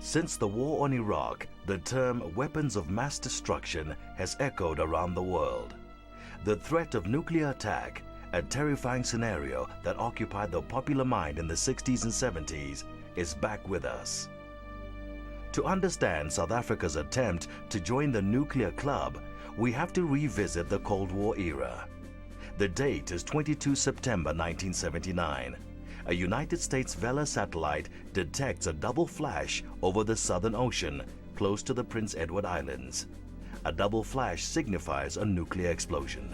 Since the war on Iraq, the term weapons of mass destruction has echoed around the world. The threat of nuclear attack, a terrifying scenario that occupied the popular mind in the 60s and 70s, is back with us. To understand South Africa's attempt to join the nuclear club, we have to revisit the Cold War era. The date is 22 September 1979. A United States Vela satellite detects a double flash over the Southern Ocean, close to the Prince Edward Islands. A double flash signifies a nuclear explosion.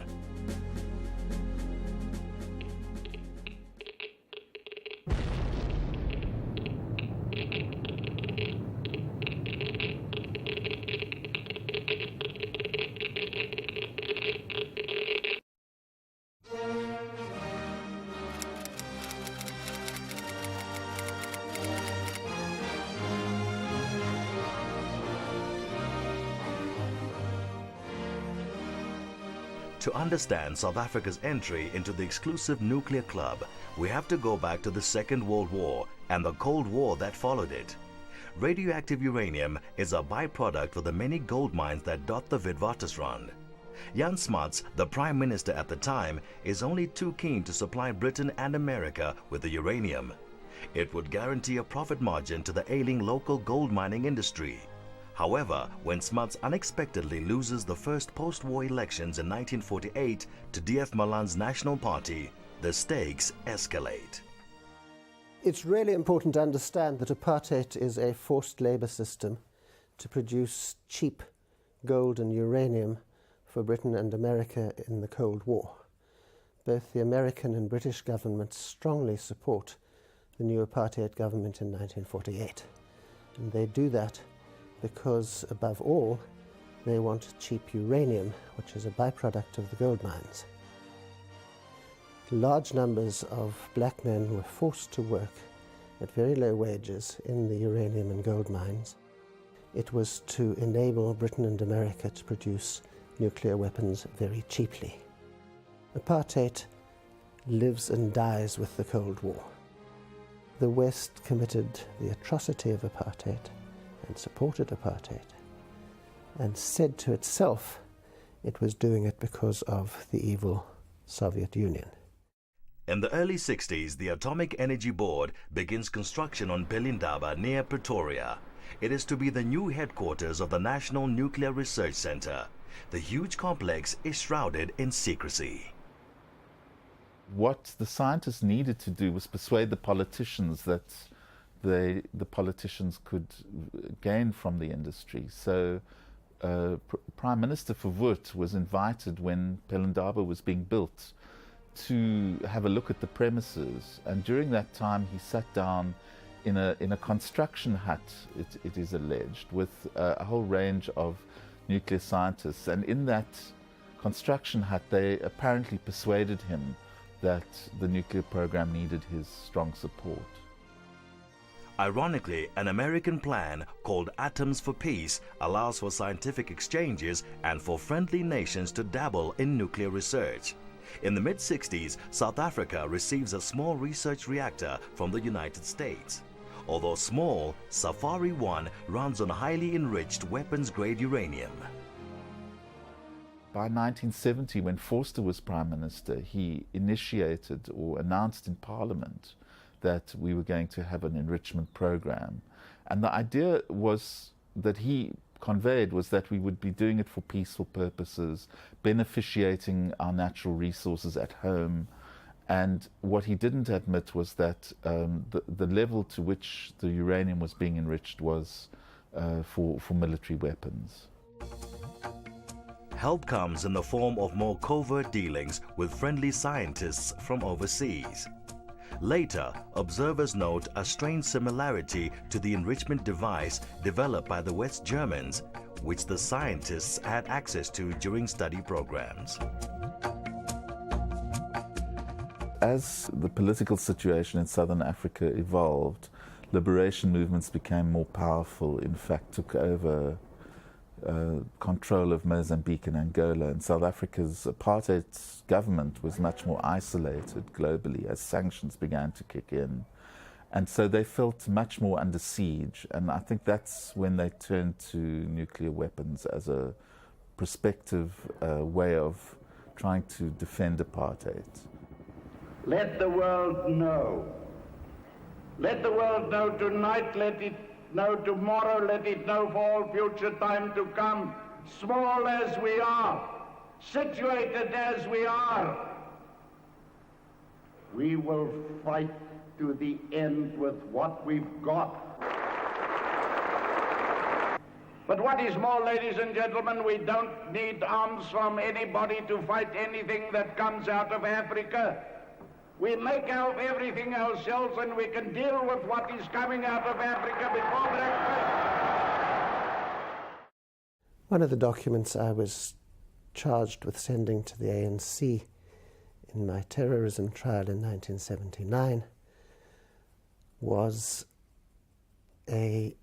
To understand South Africa's entry into the exclusive nuclear club, we have to go back to the Second World War and the Cold War that followed it. Radioactive uranium is a byproduct for the many gold mines that dot the Witwatersrand. Jan Smuts, the Prime Minister at the time, is only too keen to supply Britain and America with the uranium. It would guarantee a profit margin to the ailing local gold mining industry. However, when Smuts unexpectedly loses the first post-war elections in 1948 to D.F. Malan's National Party, the stakes escalate. It's really important to understand that apartheid is a forced labor system to produce cheap gold and uranium for Britain and America in the Cold War. Both the American and British governments strongly support the new apartheid government in 1948. And they do that because, above all, they want cheap uranium, which is a byproduct of the gold mines. Large numbers of black men were forced to work at very low wages in the uranium and gold mines. It was to enable Britain and America to produce nuclear weapons very cheaply. Apartheid lives and dies with the Cold War. The West committed the atrocity of apartheid and supported apartheid, and said to itself it was doing it because of the evil Soviet Union. In the early 60s, the Atomic Energy Board begins construction on Pelindaba near Pretoria. It is to be the new headquarters of the National Nuclear Research Center. The huge complex is shrouded in secrecy. What the scientists needed to do was persuade the politicians that the politicians could gain from the industry. So Prime Minister Verwoerd was invited when Pelindaba was being built to have a look at the premises, and during that time he sat down in a construction hut, it is alleged, with a whole range of nuclear scientists, and in that construction hut they apparently persuaded him that the nuclear program needed his strong support. Ironically, an American plan called Atoms for Peace allows for scientific exchanges and for friendly nations to dabble in nuclear research. In the mid-60s, South Africa receives a small research reactor from the United States. Although small, Safari 1 runs on highly enriched weapons-grade uranium. By 1970, when Forster was Prime Minister, he initiated or announced in Parliament that we were going to have an enrichment program. And the idea was that he conveyed was that we would be doing it for peaceful purposes, beneficiating our natural resources at home. And what he didn't admit was that the level to which the uranium was being enriched was for military weapons. Help comes in the form of more covert dealings with friendly scientists from overseas. Later, observers note a strange similarity to the enrichment device developed by the West Germans, which the scientists had access to during study programs. As the political situation in Southern Africa evolved, liberation movements became more powerful, in fact took over control of Mozambique and Angola, and South Africa's apartheid government was much more isolated globally as sanctions began to kick in. And so they felt much more under siege, and I think that's when they turned to nuclear weapons as a prospective way of trying to defend apartheid. Let the world know. Let the world know tonight, let it know tomorrow, let it know for all future time to come, small as we are, situated as we are, we will fight to the end with what we've got. But what is more, ladies and gentlemen, we don't need arms from anybody to fight anything that comes out of Africa. We make out everything ourselves, and we can deal with what is coming out of Africa before breakfast. One of the documents I was charged with sending to the ANC in my terrorism trial in 1979 was an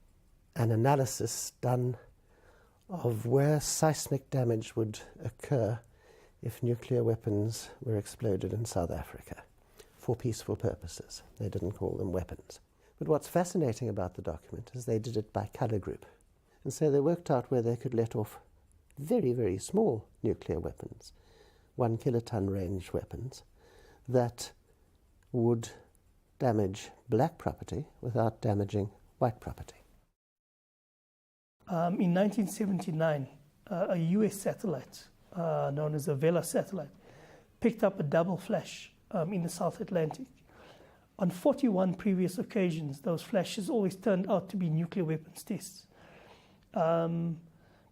analysis done of where seismic damage would occur if nuclear weapons were exploded in South Africa for peaceful purposes. They didn't call them weapons. But what's fascinating about the document is they did it by colour group. And so they worked out where they could let off very, very small nuclear weapons, 1 kiloton range weapons, that would damage black property without damaging white property. In 1979, a US satellite known as a Vela satellite picked up a double flash in the South Atlantic. On 41 previous occasions, those flashes always turned out to be nuclear weapons tests.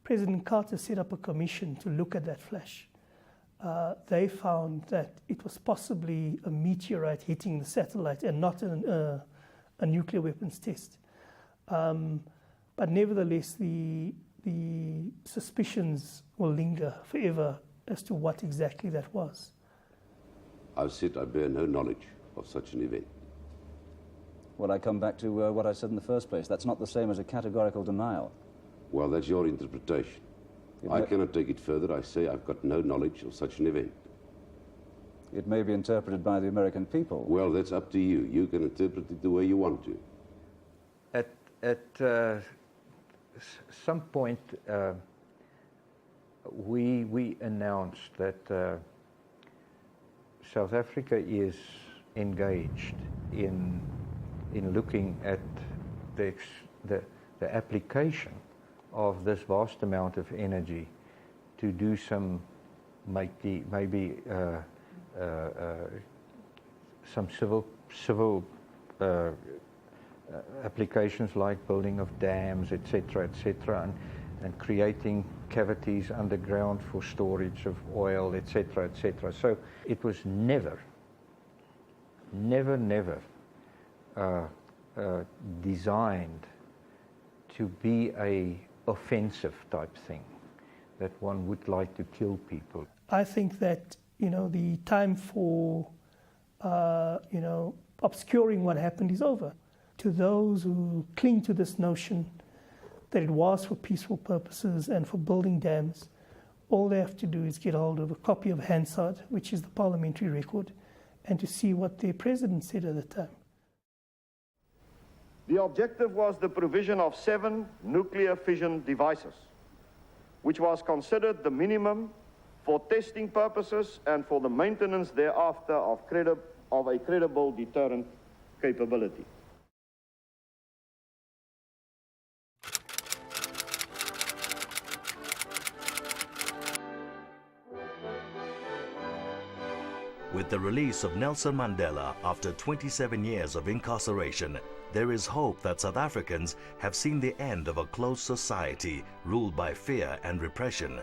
President Carter set up a commission to look at that flash. They found that it was possibly a meteorite hitting the satellite and not a nuclear weapons test. But nevertheless, the suspicions will linger forever as to what exactly that was. I've said I bear no knowledge of such an event. Well, I come back to what I said in the first place. That's not the same as a categorical denial. Well, that's your interpretation. I cannot take it further. I say I've got no knowledge of such an event. It may be interpreted by the American people. Well, that's up to you. You can interpret it the way you want to. At some point, we announced that South Africa is engaged in looking at the application of this vast amount of energy to do some maybe some civil applications like building of dams, etc., and creating cavities underground for storage of oil, etc., etc. So it was never designed to be a offensive type thing, that one would like to kill people. I think that, the time for, obscuring what happened is over. To those who cling to this notion that it was for peaceful purposes and for building dams, all they have to do is get hold of a copy of Hansard, which is the parliamentary record, and to see what their president said at the time. The objective was the provision of 7 nuclear fission devices, which was considered the minimum for testing purposes and for the maintenance thereafter of a credible deterrent capability. With the release of Nelson Mandela after 27 years of incarceration, there is hope that South Africans have seen the end of a closed society ruled by fear and repression.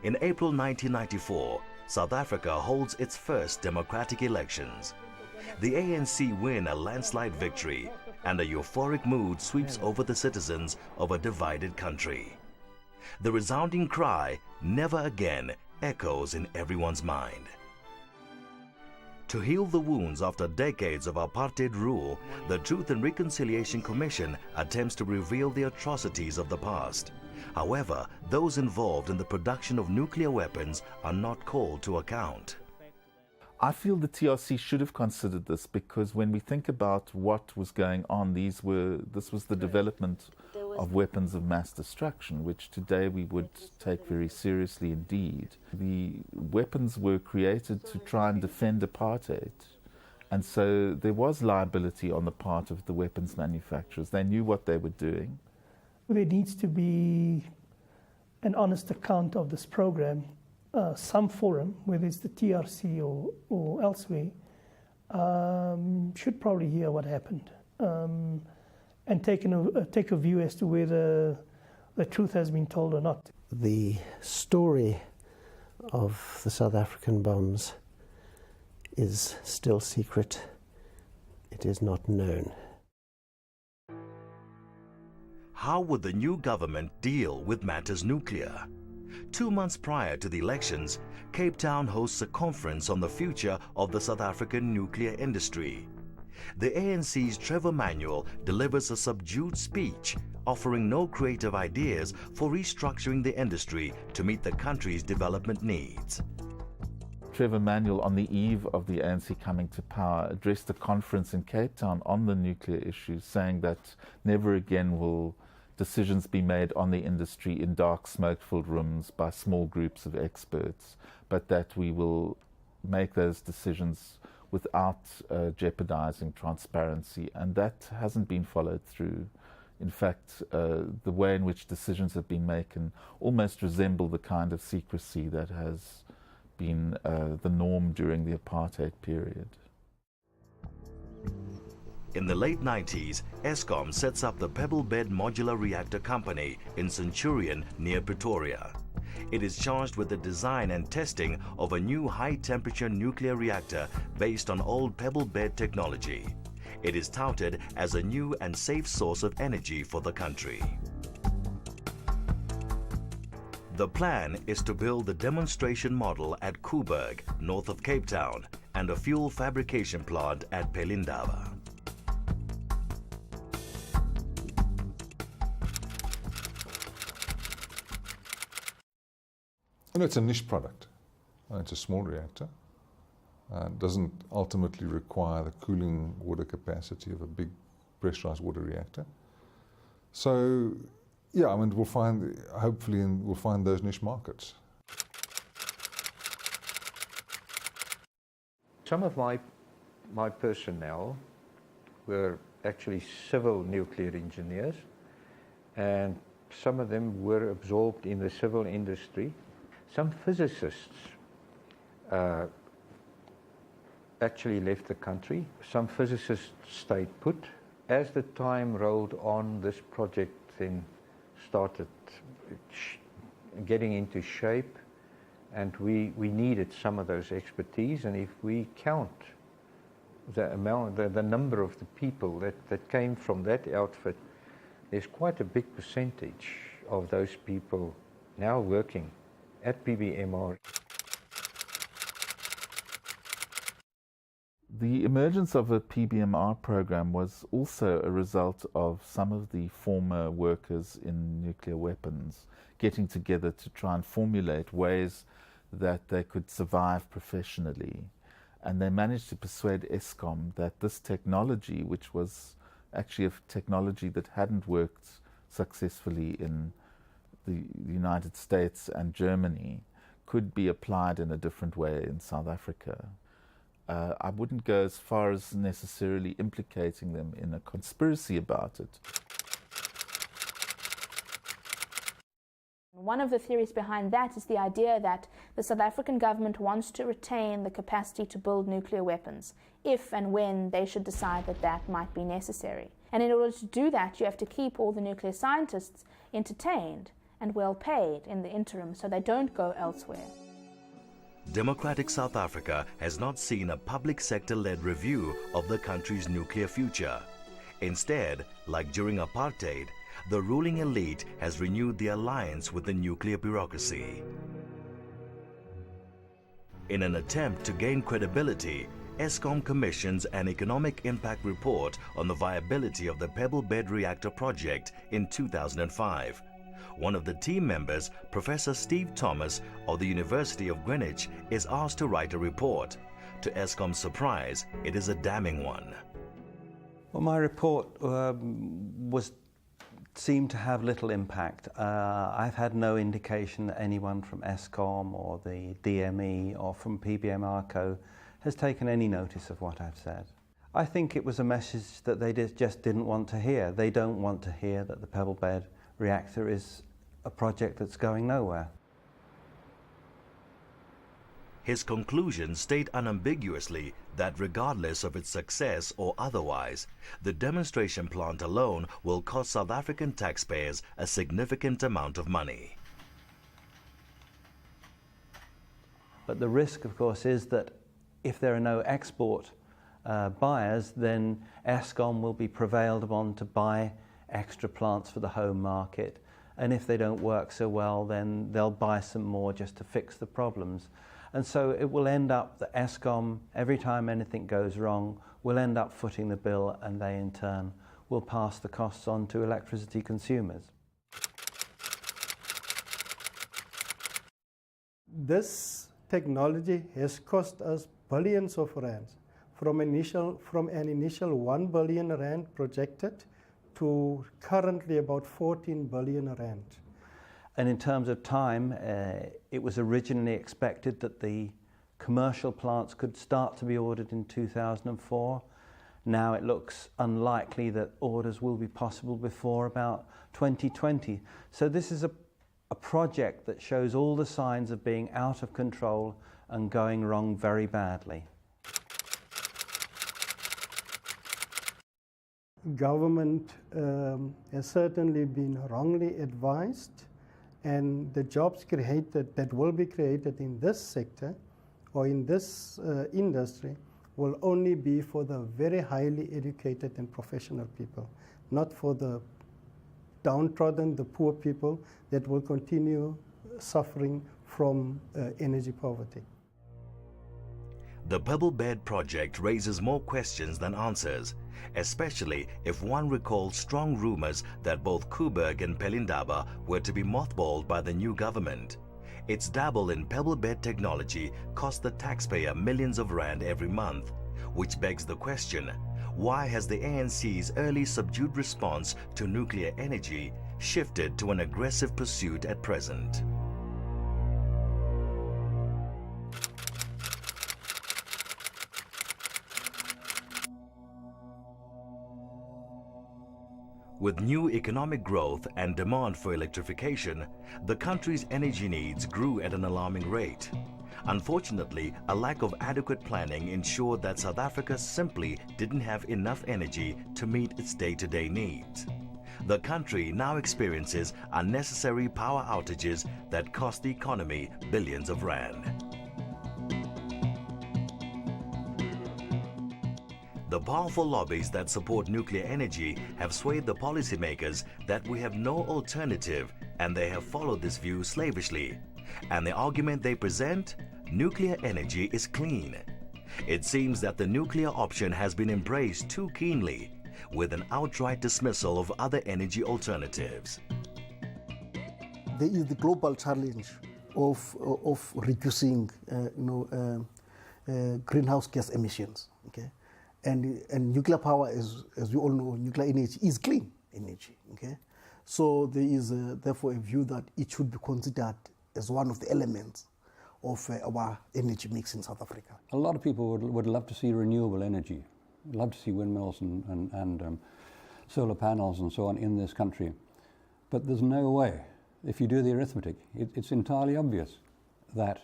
In April 1994, South Africa holds its first democratic elections. The ANC win a landslide victory, and a euphoric mood sweeps over the citizens of a divided country. The resounding cry, "Never again," echoes in everyone's mind. To heal the wounds after decades of apartheid rule, the Truth and Reconciliation Commission attempts to reveal the atrocities of the past. However, those involved in the production of nuclear weapons are not called to account. I feel the TRC should have considered this, because when we think about what was going on, this was the development of weapons of mass destruction, which today we would take very seriously indeed. The weapons were created to try and defend apartheid, and so there was liability on the part of the weapons manufacturers. They knew what they were doing. There needs to be an honest account of this program. Some forum, whether it's the TRC or elsewhere, should probably hear what happened and take a view as to whether the truth has been told or not. The story of the South African bombs is still secret. It is not known. How would the new government deal with matters nuclear? 2 months prior to the elections, Cape Town hosts a conference on the future of the South African nuclear industry. The ANC's Trevor Manuel delivers a subdued speech, offering no creative ideas for restructuring the industry to meet the country's development needs. Trevor Manuel, on the eve of the ANC coming to power, addressed a conference in Cape Town on the nuclear issue, saying that never again will decisions be made on the industry in dark, smoke-filled rooms by small groups of experts, but that we will make those decisions without jeopardizing transparency, and that hasn't been followed through. In fact, the way in which decisions have been made can almost resemble the kind of secrecy that has been the norm during the apartheid period. In the late 90s, Eskom sets up the Pebble Bed Modular Reactor Company in Centurion near Pretoria. It is charged with the design and testing of a new high-temperature nuclear reactor based on old Pebble Bed technology. It is touted as a new and safe source of energy for the country. The plan is to build the demonstration model at Koeberg, north of Cape Town, and a fuel fabrication plant at Pelindaba. And it's a niche product. It's a small reactor. It doesn't ultimately require the cooling water capacity of a big pressurized water reactor. So, yeah, I mean, hopefully we'll find those niche markets. Some of my personnel were actually civil nuclear engineers, and some of them were absorbed in the civil industry. Some physicists actually left the country. Some physicists stayed put. As the time rolled on, this project then started getting into shape, and we needed some of those expertise. And if we count the number of the people that came from that outfit, there's quite a big percentage of those people now working at PBMR. The emergence of a PBMR program was also a result of some of the former workers in nuclear weapons getting together to try and formulate ways that they could survive professionally. And they managed to persuade Eskom that this technology, which was actually a technology that hadn't worked successfully in the United States and Germany, could be applied in a different way in South Africa. I wouldn't go as far as necessarily implicating them in a conspiracy about it. One of the theories behind that is the idea that the South African government wants to retain the capacity to build nuclear weapons if and when they should decide that that might be necessary. And in order to do that, you have to keep all the nuclear scientists entertained and well paid in the interim so they don't go elsewhere. Democratic South Africa has not seen a public sector-led review of the country's nuclear future. Instead, like during apartheid, the ruling elite has renewed the alliance with the nuclear bureaucracy. In an attempt to gain credibility, Eskom commissions an economic impact report on the viability of the Pebble Bed reactor project in 2005. One of the team members, Professor Steve Thomas of the University of Greenwich, is asked to write a report To Eskom's surprise, it is a damning one. Well, my report seemed to have little impact. I've had no indication that anyone from Eskom or the DME or from PBM ARCO has taken any notice of what I've said. I think it was a message that they just didn't want to hear. They don't want to hear that the pebble bed reactor is a project that's going nowhere. His conclusions state unambiguously that regardless of its success or otherwise, the demonstration plant alone will cost South African taxpayers a significant amount of money. But the risk, of course, is that if there are no export buyers, then Eskom will be prevailed upon to buy extra plants for the home market. And if they don't work so well, then they'll buy some more just to fix the problems. And so it will end up that Eskom, every time anything goes wrong, will end up footing the bill, and they in turn will pass the costs on to electricity consumers. This technology has cost us billions of rands, from an initial 1 billion rand projected to currently about 14 billion rand. And in terms of time, it was originally expected that the commercial plants could start to be ordered in 2004. Now it looks unlikely that orders will be possible before about 2020. So this is a project that shows all the signs of being out of control and going wrong very badly. Government has certainly been wrongly advised, and the jobs created that will be created in this sector or in this industry will only be for the very highly educated and professional people, not for the downtrodden, the poor people that will continue suffering from energy poverty. The Pebble Bed project raises more questions than answers, especially if one recalls strong rumors that both Koeberg and Pelindaba were to be mothballed by the new government. Its dabble in pebble bed technology cost the taxpayer millions of rand every month, which begs the question, why has the ANC's early subdued response to nuclear energy shifted to an aggressive pursuit at present? With new economic growth and demand for electrification, the country's energy needs grew at an alarming rate. Unfortunately, a lack of adequate planning ensured that South Africa simply didn't have enough energy to meet its day-to-day needs. The country now experiences unnecessary power outages that cost the economy billions of rand. The powerful lobbies that support nuclear energy have swayed the policymakers that we have no alternative, and they have followed this view slavishly. And the argument they present? Nuclear energy is clean. It seems that the nuclear option has been embraced too keenly, with an outright dismissal of other energy alternatives. There is the global challenge of reducing greenhouse gas emissions. Okay? And nuclear power, as we all know, nuclear energy is clean energy. Okay? So there is therefore a view that it should be considered as one of the elements of our energy mix in South Africa. A lot of people would love to see renewable energy, love to see windmills and solar panels and so on in this country. But there's no way. If you do the arithmetic, it's entirely obvious that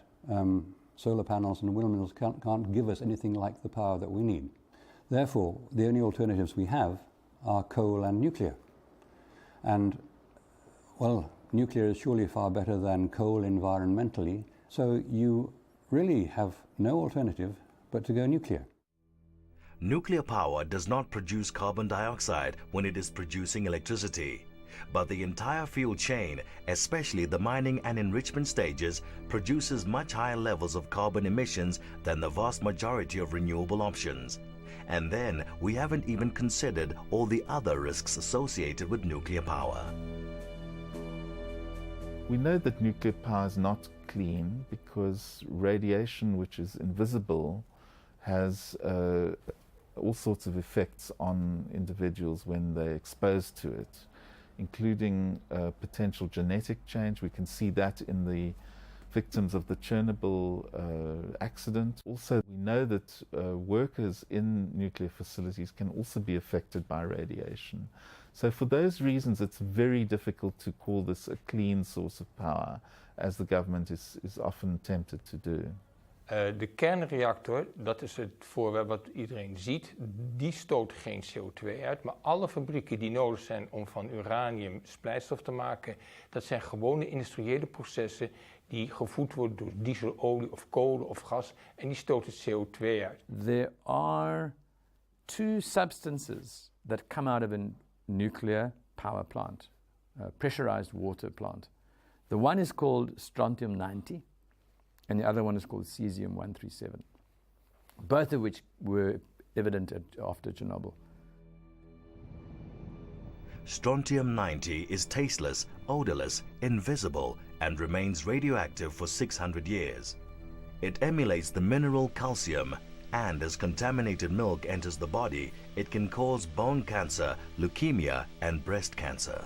solar panels and windmills can't give us anything like the power that we need. Therefore, the only alternatives we have are coal and nuclear. And, well, nuclear is surely far better than coal environmentally, so you really have no alternative but to go nuclear. Nuclear power does not produce carbon dioxide when it is producing electricity, but the entire fuel chain, especially the mining and enrichment stages, produces much higher levels of carbon emissions than the vast majority of renewable options. And then we haven't even considered all the other risks associated with nuclear power. We know that nuclear power is not clean because radiation, which is invisible, has all sorts of effects on individuals when they're exposed to it, including potential genetic change. We can see that in the victims of the Chernobyl accident. Also, we know that workers in nuclear facilities can also be affected by radiation. So for those reasons, it's very difficult to call this a clean source of power, as the government is often tempted to do. De kernreactor, dat is het voorwerp wat iedereen ziet, die stoot geen CO2 uit. Maar alle fabrieken die nodig zijn om van uranium splijtstof te maken, dat zijn gewone industriële processen die gevoed worden door diesel, olie of kolen of gas. En die stoten CO2 uit. There are two substances that come out of a nuclear power plant, a pressurized water plant. The one is called strontium-90. And the other one is called cesium-137, both of which were evident after Chernobyl. Strontium-90 is tasteless, odorless, invisible, and remains radioactive for 600 years. It emulates the mineral calcium, and as contaminated milk enters the body, it can cause bone cancer, leukemia, and breast cancer.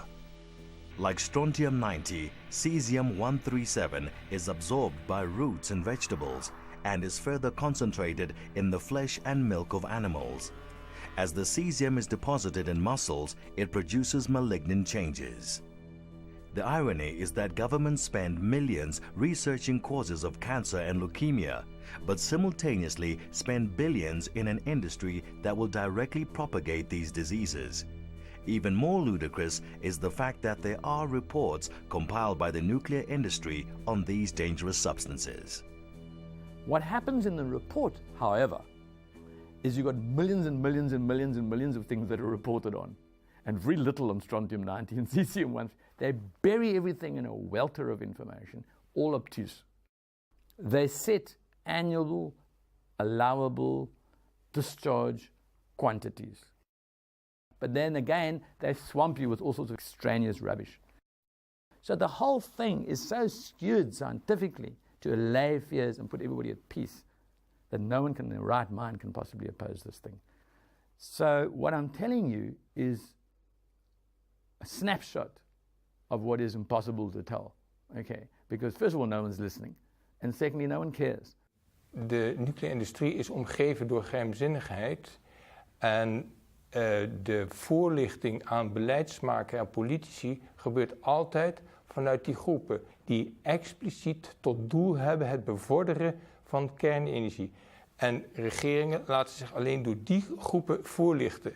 Like strontium-90, cesium-137 is absorbed by roots and vegetables and is further concentrated in the flesh and milk of animals. As the cesium is deposited in muscles, it produces malignant changes. The irony is that governments spend millions researching causes of cancer and leukemia, but simultaneously spend billions in an industry that will directly propagate these diseases. Even more ludicrous is the fact that there are reports compiled by the nuclear industry on these dangerous substances. What happens in the report, however, is you've got millions and millions and millions and millions of things that are reported on, and very little on strontium-90 and cesium-1. They bury everything in a welter of information, all obtuse. They set annual allowable discharge quantities. But then again, they swamp you with all sorts of extraneous rubbish. So the whole thing is so skewed scientifically to allay fears and put everybody at peace that no one in their right mind can possibly oppose this thing. So what I'm telling you is a snapshot of what is impossible to tell. Okay? Because first of all, no one's listening. And secondly, no one cares. De nucleaire industrie is omgeven door geheimzinnigheid. En de voorlichting aan beleidsmakers en politici gebeurt altijd vanuit die groepen die expliciet tot doel hebben het bevorderen van kernenergie. En regeringen laten zich alleen door die groepen voorlichten.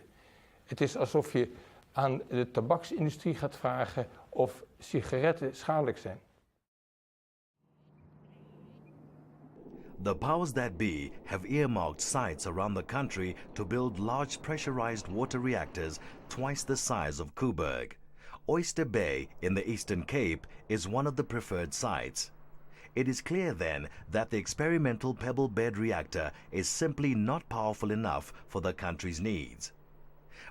Het is alsof je aan de tabaksindustrie gaat vragen of sigaretten schadelijk zijn. The powers that be have earmarked sites around the country to build large pressurized water reactors twice the size of Coburg. Oyster Bay in the Eastern Cape is one of the preferred sites. It is clear then that the experimental pebble bed reactor is simply not powerful enough for the country's needs.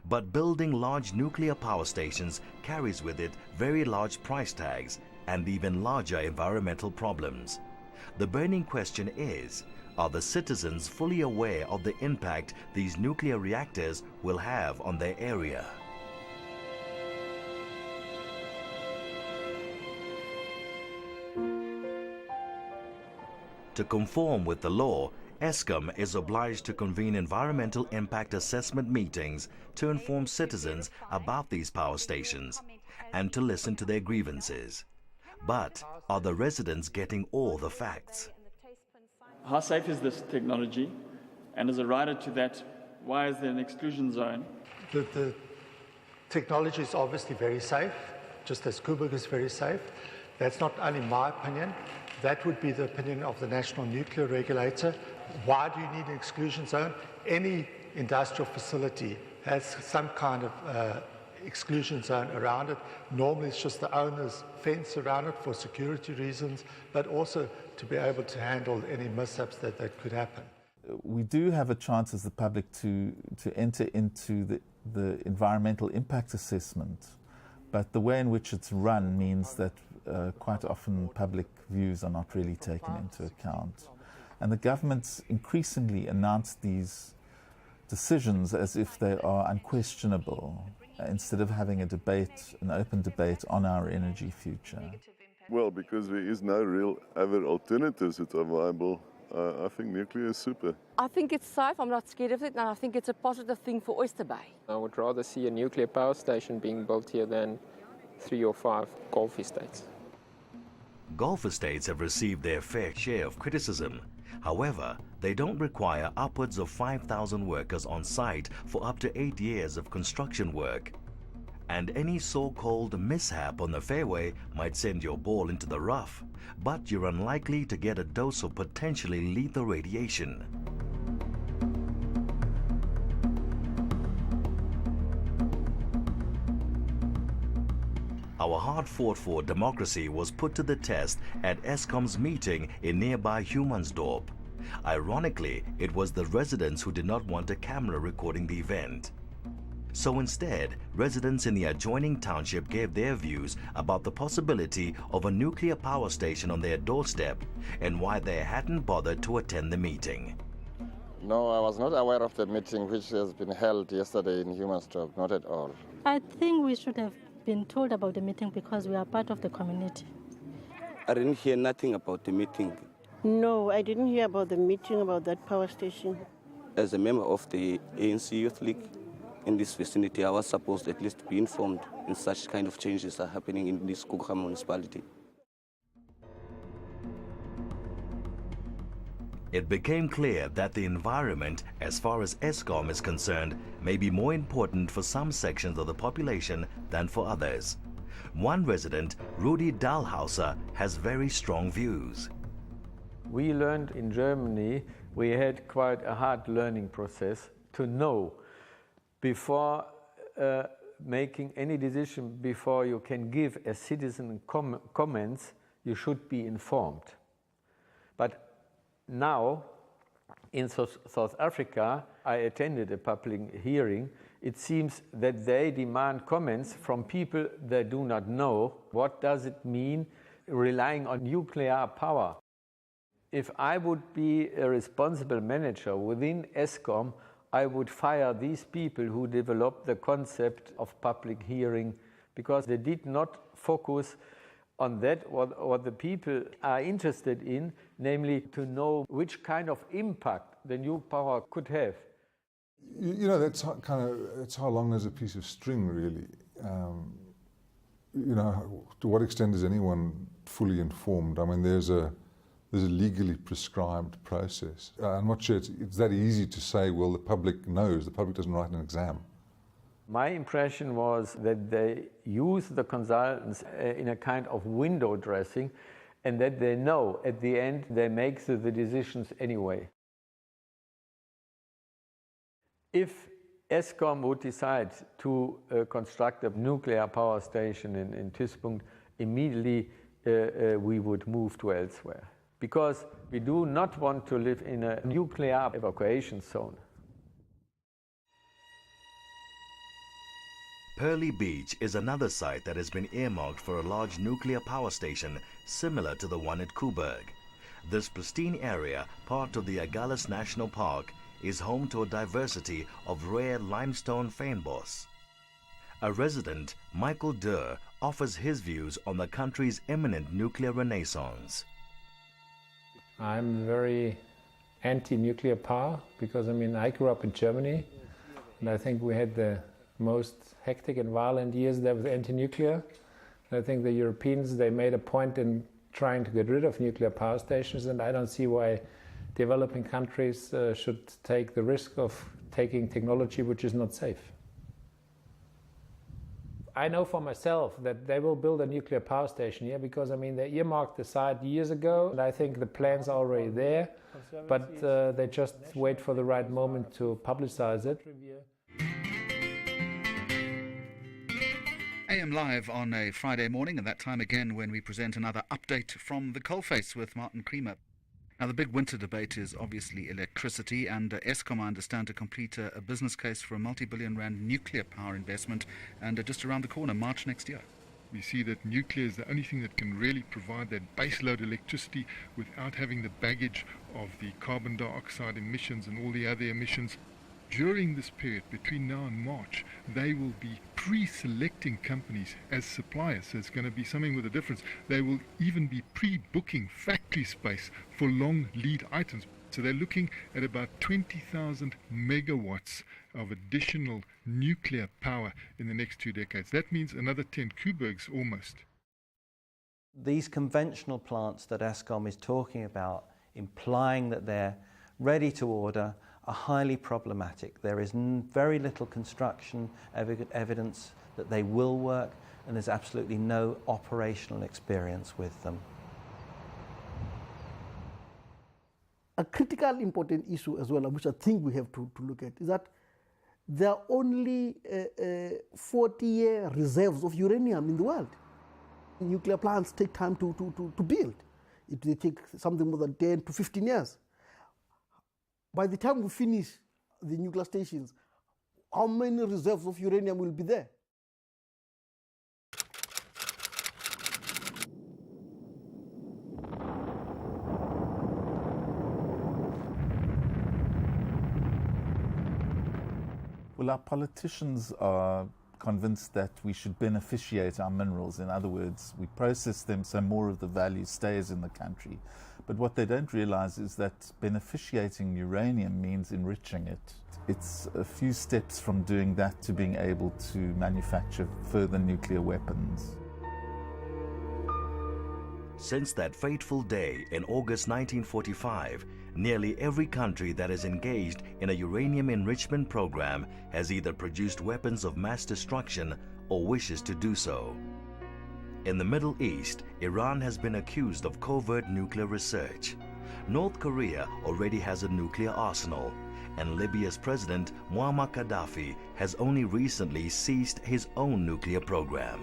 But building large nuclear power stations carries with it very large price tags and even larger environmental problems. The burning question is, are the citizens fully aware of the impact these nuclear reactors will have on their area? To conform with the law, Eskom is obliged to convene environmental impact assessment meetings to inform citizens about these power stations and to listen to their grievances. But are the residents getting all the facts? How safe is this technology? And as a rider to that, why is there an exclusion zone? The technology is obviously very safe, just as Coburg is very safe. That's not only my opinion, that would be the opinion of the National Nuclear Regulator. Why do you need an exclusion zone? Any industrial facility has some kind of exclusion zone around it. Normally it's just the owner's fence around it for security reasons, but also to be able to handle any mishaps that could happen. We do have a chance as the public to enter into the environmental impact assessment, but the way in which it's run means that quite often public views are not really taken into account. And the governments increasingly announce these decisions as if they are unquestionable, instead of having a debate, an open debate on our energy future. Well, because there is no real other alternatives that are viable, I think nuclear is super. I think it's safe, I'm not scared of it, and I think it's a positive thing for Oyster Bay. I would rather see a nuclear power station being built here than 3 or 5 Gulf estates. Gulf estates have received their fair share of criticism. However, they don't require upwards of 5,000 workers on site for up to 8 years of construction work. And any so-called mishap on the fairway might send your ball into the rough, but you're unlikely to get a dose of potentially lethal radiation. Our hard-fought-for democracy was put to the test at Eskom's meeting in nearby Humansdorp. Ironically, it was the residents who did not want a camera recording the event. So instead, residents in the adjoining township gave their views about the possibility of a nuclear power station on their doorstep and why they hadn't bothered to attend the meeting. No, I was not aware of the meeting which has been held yesterday in Humansdorp, not at all. I think we should have been told about the meeting because we are part of the community. I didn't hear nothing about the meeting. No, I didn't hear about the meeting about that power station. As a member of the ANC Youth League in this vicinity, I was supposed at least to be informed in such kind of changes are happening in this Kukha municipality. It became clear that the environment, as far as Eskom is concerned, may be more important for some sections of the population than for others. One resident, Rudi Dahlhauser, has very strong views. We learned in Germany, we had quite a hard learning process to know before making any decision, before you can give a citizen comments, you should be informed. But now, in South Africa, I attended a public hearing. It seems that they demand comments from people they do not know. What does it mean relying on nuclear power? If I would be a responsible manager within Eskom, I would fire these people who developed the concept of public hearing because they did not focus on that, what the people are interested in, namely to know which kind of impact the new power could have. You know, that's how long is a piece of string, really. You know, to what extent is anyone fully informed? I mean, there's a legally prescribed process. I'm not sure it's that easy to say, well, the public knows, the public doesn't write an exam. My impression was that they use the consultants in a kind of window dressing and that they know at the end they make the decisions anyway. If Eskom would decide to construct a nuclear power station in Tispunt, immediately we would move to elsewhere. Because we do not want to live in a nuclear evacuation zone. Pearly Beach is another site that has been earmarked for a large nuclear power station similar to the one at Koeberg. This pristine area, part of the Agulhas National Park, is home to a diversity of rare limestone fynbos. A resident, Michael Durr, offers his views on the country's imminent nuclear renaissance. I'm very anti-nuclear power because, I grew up in Germany and I think we had the most hectic and violent years there with anti-nuclear. And I think the Europeans, they made a point in trying to get rid of nuclear power stations, and I don't see why developing countries should take the risk of taking technology which is not safe. I know for myself that they will build a nuclear power station here because, they earmarked the site years ago, and I think the plans are already there, but they just wait for the right moment to publicize it. AM Live on a Friday morning, and that time again when we present another update from the coalface with Martin Creamer. Now, the big winter debate is obviously electricity, and Eskom, I understand, to complete a business case for a multi-billion rand nuclear power investment, and just around the corner, March next year. We see that nuclear is the only thing that can really provide that baseload electricity without having the baggage of the carbon dioxide emissions and all the other emissions. During this period, between now and March, they will be pre-selecting companies as suppliers. So it's going to be something with a difference. They will even be pre-booking factory space for long lead items. So they're looking at about 20,000 megawatts of additional nuclear power in the next 2 decades. That means another 10 Koebergs almost. These conventional plants that Eskom is talking about, implying that they're ready to order, are highly problematic. There is very little construction evidence that they will work, and there's absolutely no operational experience with them. A critical important issue as well, which I think we have to look at, is that there are only 40-year reserves of uranium in the world. Nuclear plants take time to build. They take something more than 10 to 15 years. By the time we finish the nuclear stations, how many reserves of uranium will be there? Well, our politicians are convinced that we should beneficiate our minerals. In other words, we process them so more of the value stays in the country. But what they don't realize is that beneficiating uranium means enriching it. It's a few steps from doing that to being able to manufacture further nuclear weapons. Since that fateful day in August 1945, nearly every country that is engaged in a uranium enrichment program has either produced weapons of mass destruction or wishes to do so. In the Middle East, Iran has been accused of covert nuclear research. North Korea already has a nuclear arsenal, and Libya's president Muammar Gaddafi has only recently ceased his own nuclear program.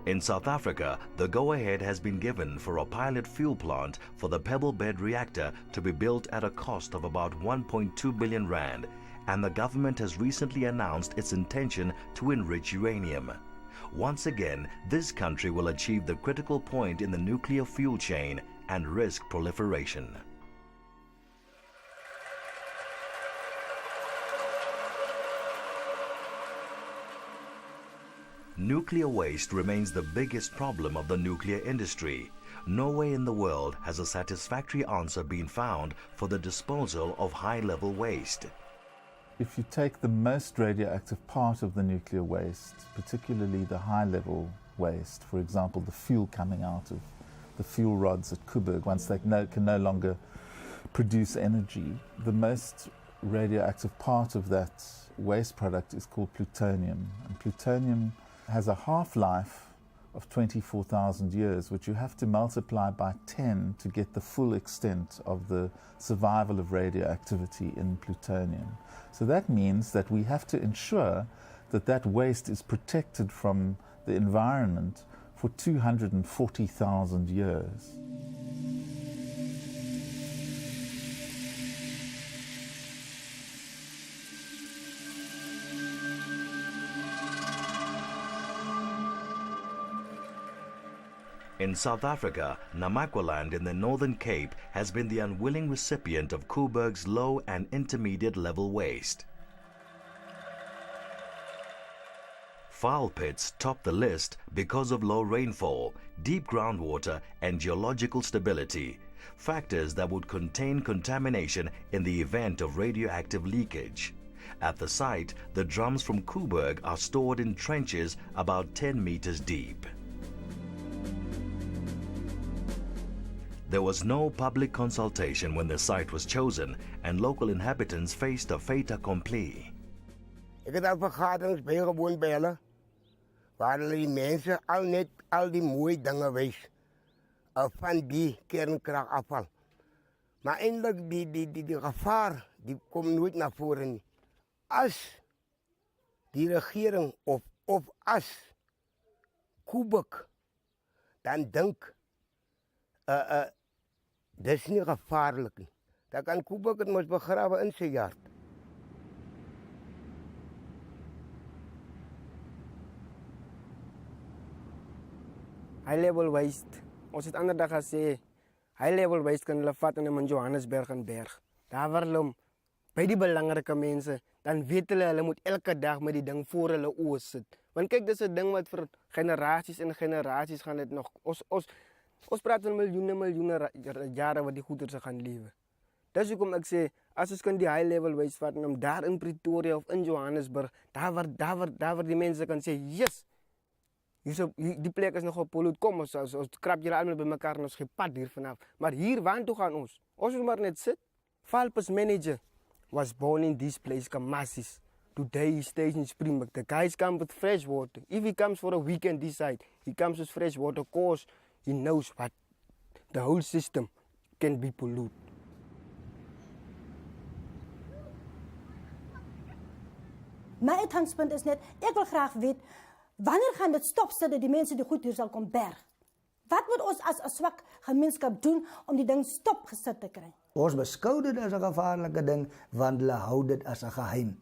In South Africa, the go-ahead has been given for a pilot fuel plant for the pebble bed reactor to be built at a cost of about 1.2 billion rand, and the government has recently announced its intention to enrich uranium. Once again, this country will achieve the critical point in the nuclear fuel chain and risk proliferation. Nuclear waste remains the biggest problem of the nuclear industry. Nowhere in the world has a satisfactory answer been found for the disposal of high-level waste. If you take the most radioactive part of the nuclear waste, particularly the high-level waste, for example, the fuel coming out of the fuel rods at Koeberg, once they can no longer produce energy, the most radioactive part of that waste product is called plutonium. And plutonium has a half-life of 24,000 years, which you have to multiply by 10 to get the full extent of the survival of radioactivity in plutonium. So that means that we have to ensure that that waste is protected from the environment for 240,000 years. In South Africa, Namakwaland in the Northern Cape has been the unwilling recipient of Koeberg's low and intermediate level waste. Foul pits top the list because of low rainfall, deep groundwater and geological stability, factors that would contain contamination in the event of radioactive leakage. At the site, the drums from Koeberg are stored in trenches about 10 meters deep. There was no public consultation when the site was chosen, and local inhabitants faced a fait accompli. Ik het al vergaderings bijgewoond bij hulle, waar hulle die mense al die mooie dinge wys van die kernkragafval. Maar eindelijk die gevaar, die komt nooit naar voren nie. As die regering of as Koeberg dan dink dis nie gevaarlik nie. Dan kan Koeberg het mos begrawe in sy yard. high-level waste. Ons het ander dag gesê, high-level waste kan hulle vat in Johannesburg en Berg. Daar waar hulle by die belangrike mense, dan weet hulle moet elke dag met die ding voor hulle oë sit. Want kyk, dis 'n ding wat vir generasies en generasies gaan dit nog. Ons praat van miljoene jare wat die goeders gaan lewe. Dis hoekom ek sê, as ons kan die high-level waste vat en daar in Pretoria of in Johannesburg, daar waar die mense kan sê, yes, die plek is nog gepollute, kom ons krap julle almal bymekaar en ons gee pad hier vanaf. Maar hier, waartoe gaan ons? Ons moet maar net sit. Valpus manager was born in this place, Kamasis. Today he stays in Springbok. The guys come with fresh water. If he comes for a weekend this side, he comes with fresh water, cause he knows what the whole system can be polluted. My uitgangspunt is net, ek wil graag weet, wanneer gaan dit stop sodat die mense die goed hier sal kom berg? Wat moet ons as 'n swak gemeenskap doen om die ding stop gesit te kry? Ons beskou dit as 'n gevaarlike ding, want hulle hou dit as 'n geheim.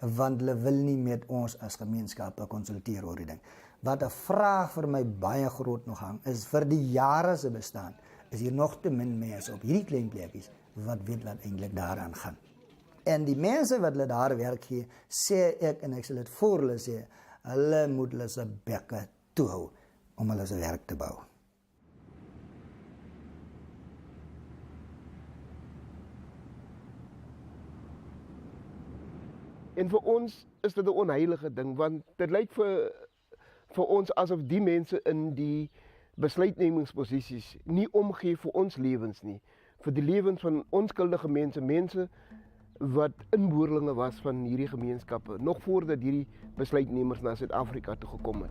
Want hulle wil nie met ons as gemeenskappe konsulteer oor die ding. Wat 'n vraag vir my baie groot nog hang, is vir die jare se bestaan, is hier nog te min mense op hierdie klein plekkies wat weet wat eintlik daaraan gaan. En die mense wat hulle daar werk gee, sê ek en ek sal dit voor hulle sê, hulle moet hulle se bekke toehou om hulle se werk te bou. En vir ons is dit 'n onheilige ding, want dit lyk vir ons asof die mense in die besluitnemingsposisies nie omgee vir ons lewens nie, vir die lewens van onskuldige mense wat inboorlinge was van hierdie gemeenskappe, nog voordat hierdie besluitnemers na Suid-Afrika toe gekom het.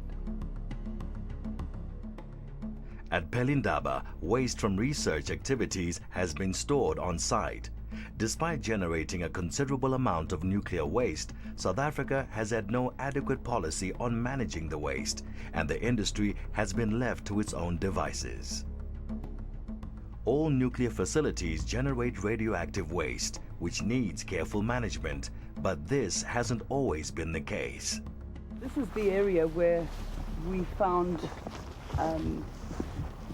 At Pelindaba, waste from research activities has been stored on site. Despite generating a considerable amount of nuclear waste, South Africa has had no adequate policy on managing the waste, and the industry has been left to its own devices. All nuclear facilities generate radioactive waste, which needs careful management, but this hasn't always been the case. This is the area where we found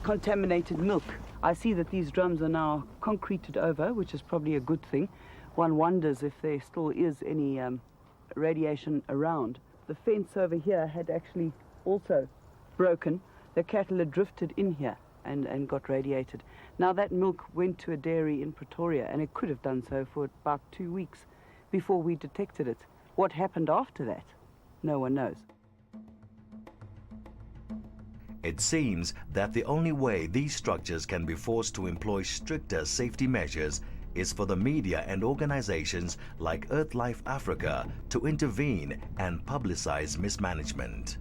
contaminated milk. I see that these drums are now concreted over, which is probably a good thing. One wonders if there still is any radiation around. The fence over here had actually also broken. The cattle had drifted in here and got radiated. Now that milk went to a dairy in Pretoria, and it could have done so for about 2 weeks before we detected it. What happened after that? No one knows. It seems that the only way these structures can be forced to employ stricter safety measures is for the media and organizations like EarthLife Africa to intervene and publicize mismanagement.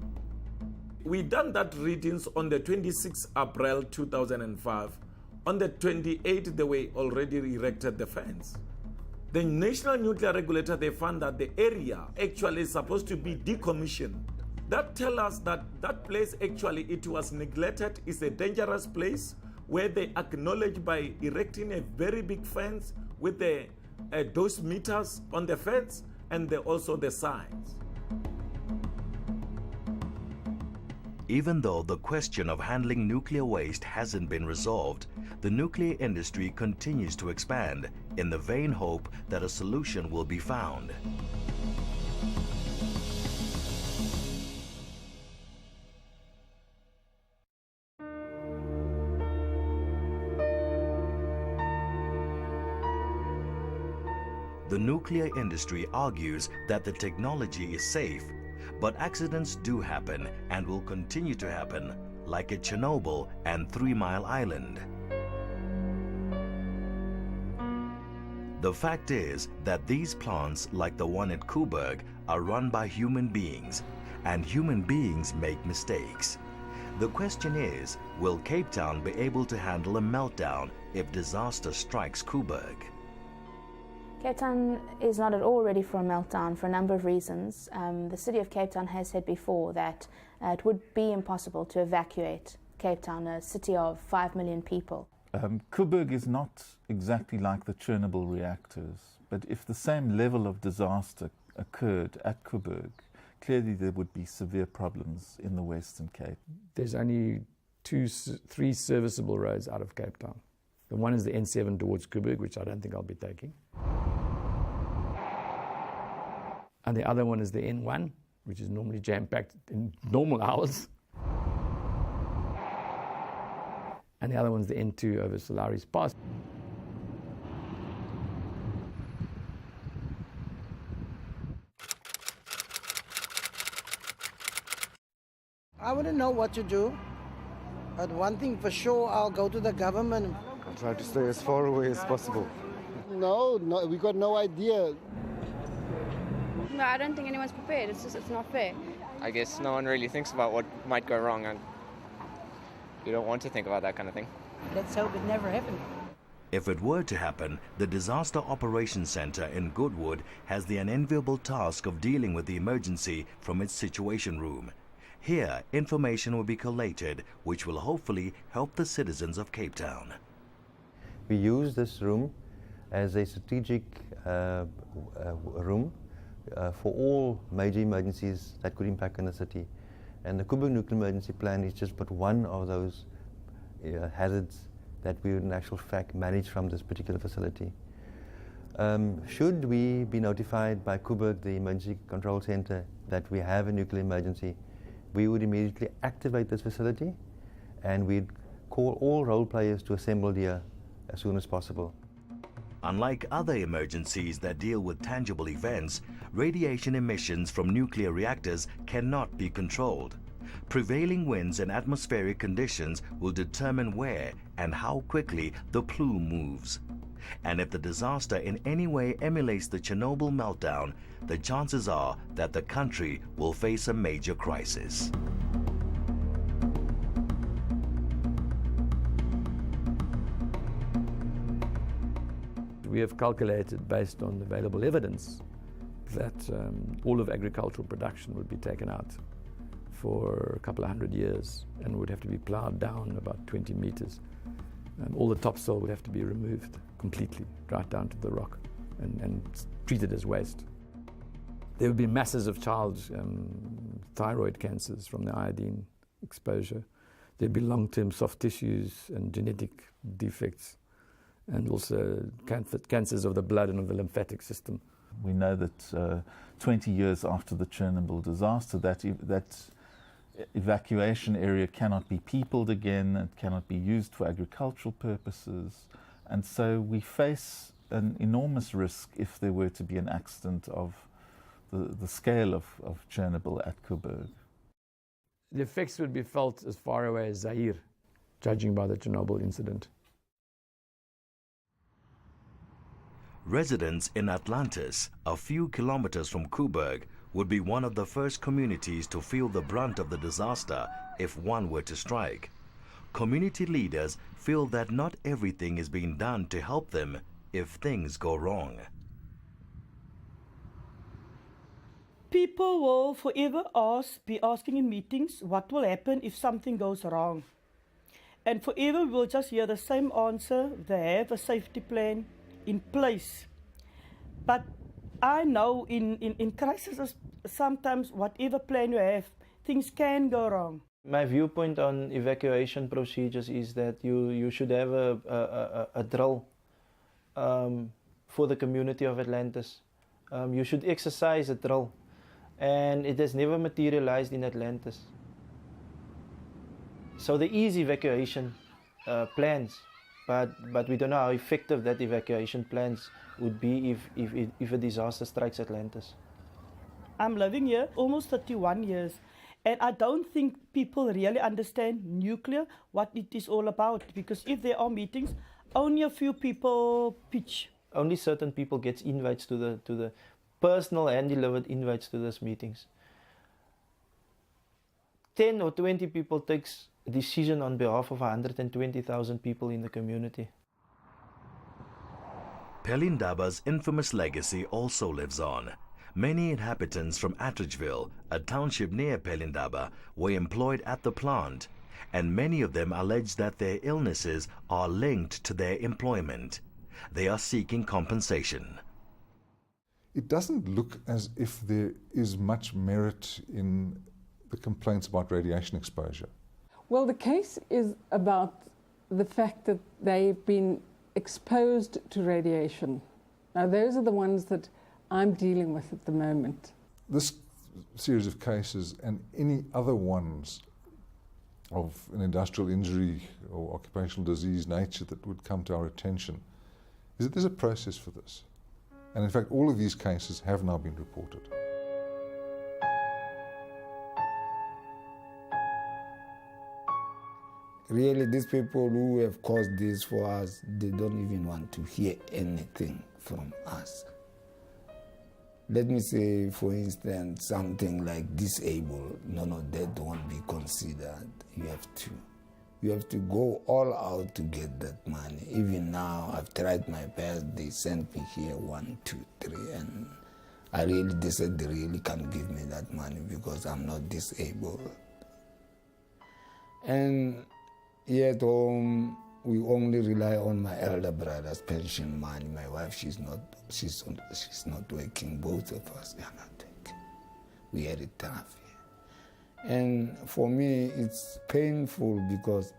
We done that readings on the 26th April 2005. On the 28th, they were already erected the fence. The National Nuclear Regulator, they found that the area actually is supposed to be decommissioned. That tells us that that place actually, it was neglected. It's a dangerous place where they acknowledge by erecting a very big fence with the dose meters on the fence and also the signs. Even though the question of handling nuclear waste hasn't been resolved, the nuclear industry continues to expand in the vain hope that a solution will be found. The nuclear industry argues that the technology is safe, but accidents do happen and will continue to happen, like at Chernobyl and 3 Mile Island. The fact is that these plants, like the one at Koeberg, are run by human beings, and human beings make mistakes. The question is, will Cape Town be able to handle a meltdown if disaster strikes Koeberg? Cape Town is not at all ready for a meltdown for a number of reasons. The City of Cape Town has said before that it would be impossible to evacuate Cape Town, a city of 5 million people. Koeberg is not exactly like the Chernobyl reactors, but if the same level of disaster occurred at Koeberg, clearly there would be severe problems in the Western Cape. There's only three serviceable roads out of Cape Town. The one is the N7 towards Coburg, which I don't think I'll be taking. And the other one is the N1, which is normally jam-packed in normal hours. And the other one's the N2 over Solaris Pass. I wouldn't know what to do, but one thing for sure, I'll go to the government. I'll try to stay as far away as possible. No, we got no idea. No, I don't think anyone's prepared. It's not fair. I guess no one really thinks about what might go wrong, and you don't want to think about that kind of thing. Let's hope it never happens. If it were to happen, the Disaster Operations Center in Goodwood has the unenviable task of dealing with the emergency from its situation room. Here, information will be collated, which will hopefully help the citizens of Cape Town. We use this room as a strategic room for all major emergencies that could impact on the city. And the Coburg Nuclear Emergency Plan is just but one of those hazards that we would in actual fact manage from this particular facility. Should we be notified by Coburg, the Emergency Control Center, that we have a nuclear emergency, we would immediately activate this facility and we'd call all role players to assemble here as soon as possible. Unlike other emergencies that deal with tangible events, radiation emissions from nuclear reactors cannot be controlled. Prevailing winds and atmospheric conditions will determine where and how quickly the plume moves. And if the disaster in any way emulates the Chernobyl meltdown, the chances are that the country will face a major crisis. We have calculated, based on available evidence, that all of agricultural production would be taken out for a couple of 100 years and would have to be ploughed down about 20 meters. All the topsoil would have to be removed completely, right down to the rock, and treated as waste. There would be masses of child thyroid cancers from the iodine exposure. There'd be long-term soft tissues and genetic defects, and also cancers of the blood and of the lymphatic system. We know that 20 years after the Chernobyl disaster, that evacuation area cannot be peopled again, it cannot be used for agricultural purposes, and so we face an enormous risk if there were to be an accident of the scale of Chernobyl at Coburg. The effects would be felt as far away as Zaire, judging by the Chernobyl incident. Residents in Atlantis, a few kilometers from Coburg, would be one of the first communities to feel the brunt of the disaster if one were to strike. Community leaders feel that not everything is being done to help them if things go wrong. People will forever be asking in meetings what will happen if something goes wrong. And forever we'll just hear the same answer: they have a safety plan in place. But I know in crises, sometimes whatever plan you have, things can go wrong. My viewpoint on evacuation procedures is that you should have a drill for the community of Atlantis. You should exercise a drill, and it has never materialized in Atlantis. So there is evacuation plans, but we don't know how effective that evacuation plans would be if a disaster strikes Atlantis. I'm living here almost 31 years, and I don't think people really understand nuclear, what it is all about, because if there are meetings, only a few people pitch. Only certain people get invites to the personal and delivered invites to those meetings. 10 or 20 people takes a decision on behalf of 120,000 people in the community. Pelindaba's infamous legacy also lives on. Many inhabitants from Attridgeville, a township near Pelindaba, were employed at the plant, and many of them allege that their illnesses are linked to their employment. They are seeking compensation. It doesn't look as if there is much merit in the complaints about radiation exposure. Well, the case is about the fact that they've been exposed to radiation. Now, those are the ones that I'm dealing with at the moment. This series of cases and any other ones of an industrial injury or occupational disease nature that would come to our attention is that there's a process for this. And in fact, all of these cases have now been reported. Really, these people who have caused this for us, they don't even want to hear anything from us. Let me say, for instance, something like disabled. No, that won't be considered. You have to go all out to get that money. Even now, I've tried my best. They sent me here 1, 2, 3, and they said they really can't give me that money because I'm not disabled. And here at home, we only rely on my elder brother's pension money. My wife, she's not working. Both of us are not working. We had it tough here. And for me, it's painful because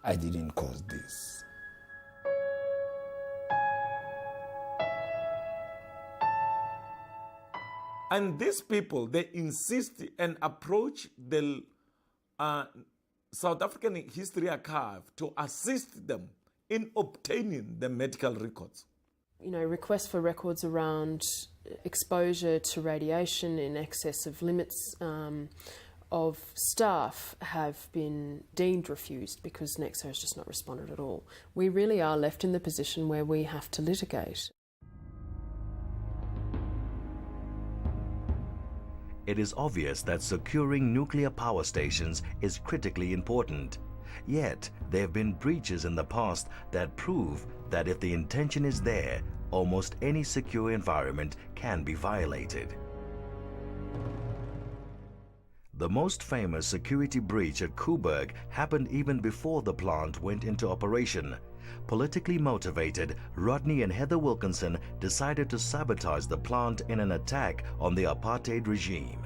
I didn't cause this. And these people, they insist and approach the South African History Archive to assist them in obtaining the medical records. You know, requests for records around exposure to radiation in excess of limits of staff have been deemed refused because Nexo has just not responded at all. We really are left in the position where we have to litigate. It is obvious that securing nuclear power stations is critically important. Yet, there have been breaches in the past that prove that if the intention is there, almost any secure environment can be violated. The most famous security breach at Koeberg happened even before the plant went into operation. Politically motivated, Rodney and Heather Wilkinson decided to sabotage the plant in an attack on the apartheid regime.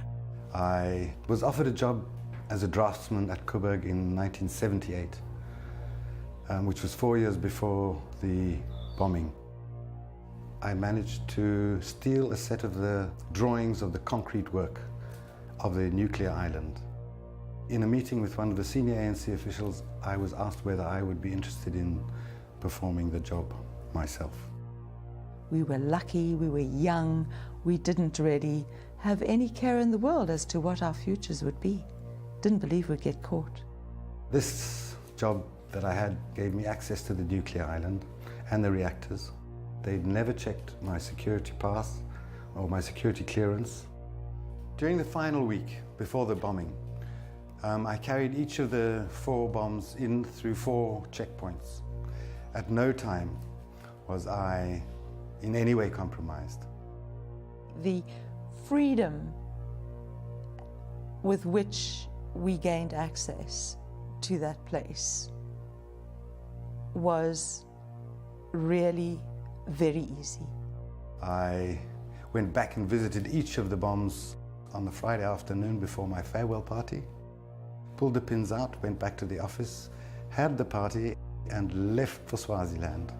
I was offered a job as a draftsman at Koeberg in 1978, which was 4 years before the bombing. I managed to steal a set of the drawings of the concrete work of the nuclear island. In a meeting with one of the senior ANC officials, I was asked whether I would be interested in performing the job myself. We were lucky, we were young, we didn't really have any care in the world as to what our futures would be. Didn't believe we'd get caught. This job that I had gave me access to the nuclear island and the reactors. They'd never checked my security pass or my security clearance. During the final week before the bombing, I carried each of the 4 bombs in through 4 checkpoints. At no time was I in any way compromised. The freedom with which we gained access to that place was really very easy. I went back and visited each of the bombs on the Friday afternoon before my farewell party, pulled the pins out, went back to the office, had the party, and left for Swaziland.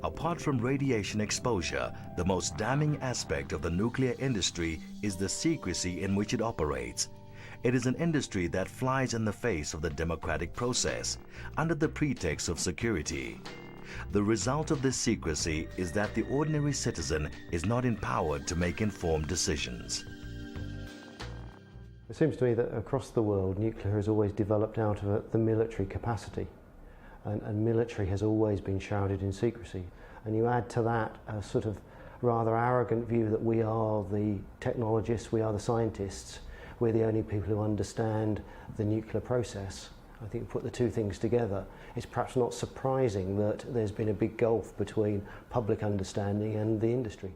Apart from radiation exposure, the most damning aspect of the nuclear industry is the secrecy in which it operates. It is an industry that flies in the face of the democratic process, under the pretext of security. The result of this secrecy is that the ordinary citizen is not empowered to make informed decisions. It seems to me that across the world, nuclear has always developed out of the military capacity, and military has always been shrouded in secrecy. And you add to that a sort of rather arrogant view that we are the technologists, we are the scientists, we're the only people who understand the nuclear process. I think put the two things together, it's perhaps not surprising that there's been a big gulf between public understanding and the industry.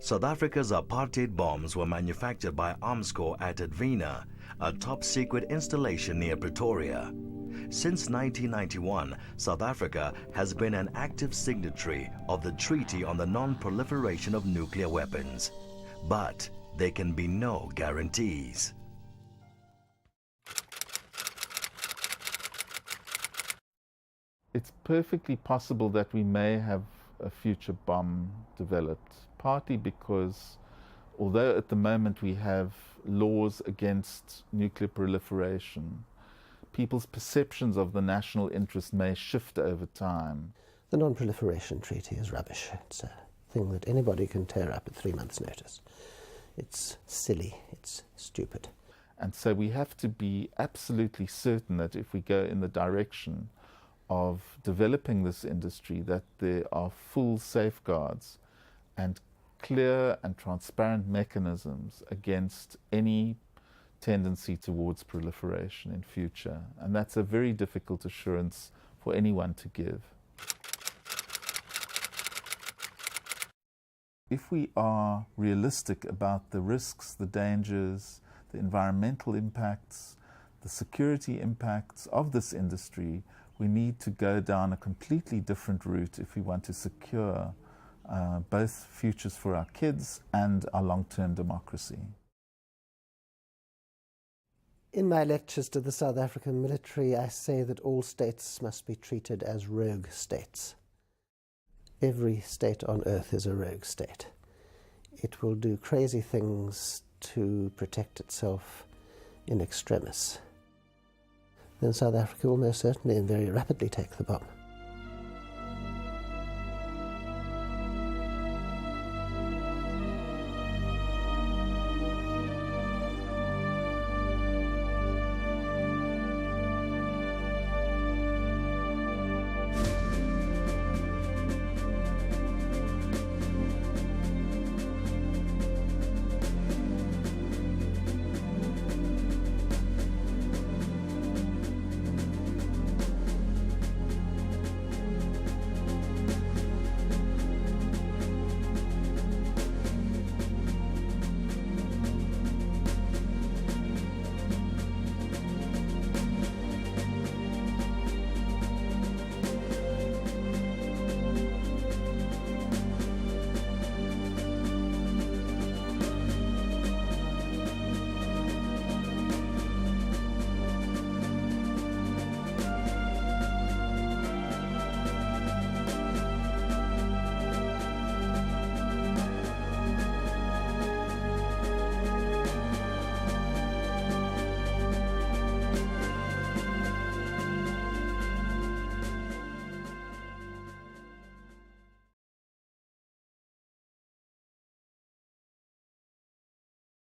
South Africa's apartheid bombs were manufactured by Armscor at Advena, a top-secret installation near Pretoria. Since 1991, South Africa has been an active signatory of the Treaty on the Non-Proliferation of Nuclear Weapons. But there can be no guarantees. It's perfectly possible that we may have a future bomb developed, partly because although at the moment we have laws against nuclear proliferation, people's perceptions of the national interest may shift over time. The Non-Proliferation Treaty is rubbish. It's a thing that anybody can tear up at 3 months' notice. It's silly, it's stupid. And so we have to be absolutely certain that if we go in the direction of developing this industry, that there are full safeguards and clear and transparent mechanisms against any tendency towards proliferation in future. And that's a very difficult assurance for anyone to give. If we are realistic about the risks, the dangers, the environmental impacts, the security impacts of this industry, we need to go down a completely different route if we want to secure both futures for our kids and our long-term democracy. In my lectures to the South African military, I say that all states must be treated as rogue states. Every state on earth is a rogue state. It will do crazy things to protect itself in extremis. Then South Africa will most certainly and very rapidly take the bomb.